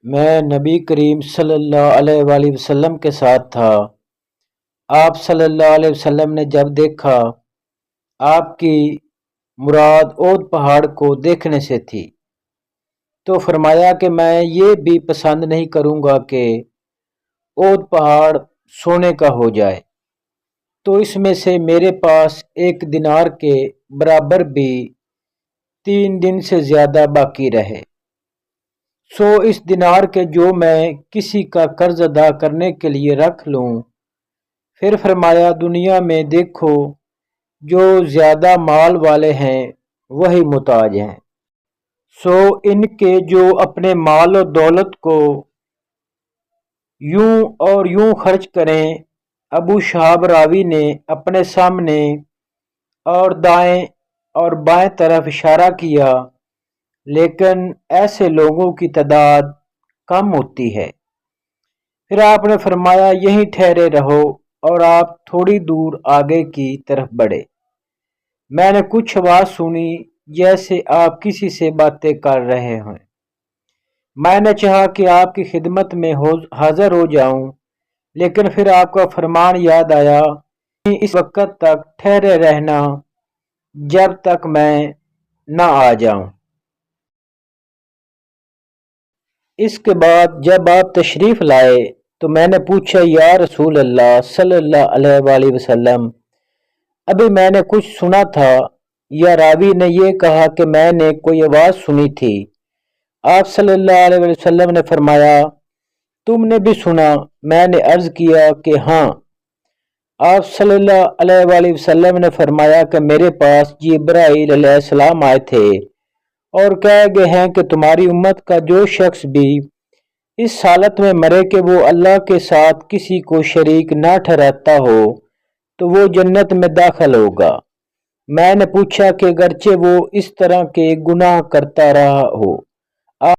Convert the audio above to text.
میں نبی کریم صلی اللہ علیہ وآلہ وسلم کے ساتھ تھا۔ آپ صلی اللہ علیہ وسلم نے جب دیکھا، آپ کی مراد اود پہاڑ کو دیکھنے سے تھی، تو فرمایا کہ میں یہ بھی پسند نہیں کروں گا کہ اود پہاڑ سونے کا ہو جائے، تو اس میں سے میرے پاس 1 دینار کے برابر بھی 3 دن سے زیادہ باقی رہے، سو اس دینار کے جو میں کسی کا قرض ادا کرنے کے لیے رکھ لوں۔ پھر فرمایا دنیا میں دیکھو، جو زیادہ مال والے ہیں وہی محتاج ہیں، سو ان کے جو اپنے مال و دولت کو یوں اور یوں خرچ کریں۔ ابو شہاب راوی نے اپنے سامنے اور دائیں اور بائیں طرف اشارہ کیا، لیکن ایسے لوگوں کی تعداد کم ہوتی ہے۔ پھر آپ نے فرمایا یہیں ٹھہرے رہو، اور آپ تھوڑی دور آگے کی طرف بڑھے۔ میں نے کچھ آواز سنی جیسے آپ کسی سے باتیں کر رہے ہیں۔ میں نے چاہا کہ آپ کی خدمت میں حاضر ہو جاؤں، لیکن پھر آپ کا فرمان یاد آیا، اس وقت تک ٹھہرے رہنا جب تک میں نہ آ جاؤں۔ اس کے بعد جب آپ تشریف لائے تو میں نے پوچھا، یا رسول اللہ صلی اللہ علیہ وآلہ وسلم، ابھی میں نے کچھ سنا تھا، یا راوی نے یہ کہا کہ میں نے کوئی آواز سنی تھی؟ آپ صلی اللہ علیہ وسلم نے فرمایا، تم نے بھی سنا؟ میں نے عرض کیا کہ ہاں۔ آپ صلی اللہ علیہ وآلہ وسلم نے فرمایا کہ میرے پاس جبرائیل علیہ السلام آئے تھے اور کہہ گئے ہیں کہ تمہاری امت کا جو شخص بھی اس حالت میں مرے کہ وہ اللہ کے ساتھ کسی کو شریک نہ ٹھہراتا ہو تو وہ جنت میں داخل ہوگا۔ میں نے پوچھا کہ اگرچہ وہ اس طرح کے گناہ کرتا رہا ہو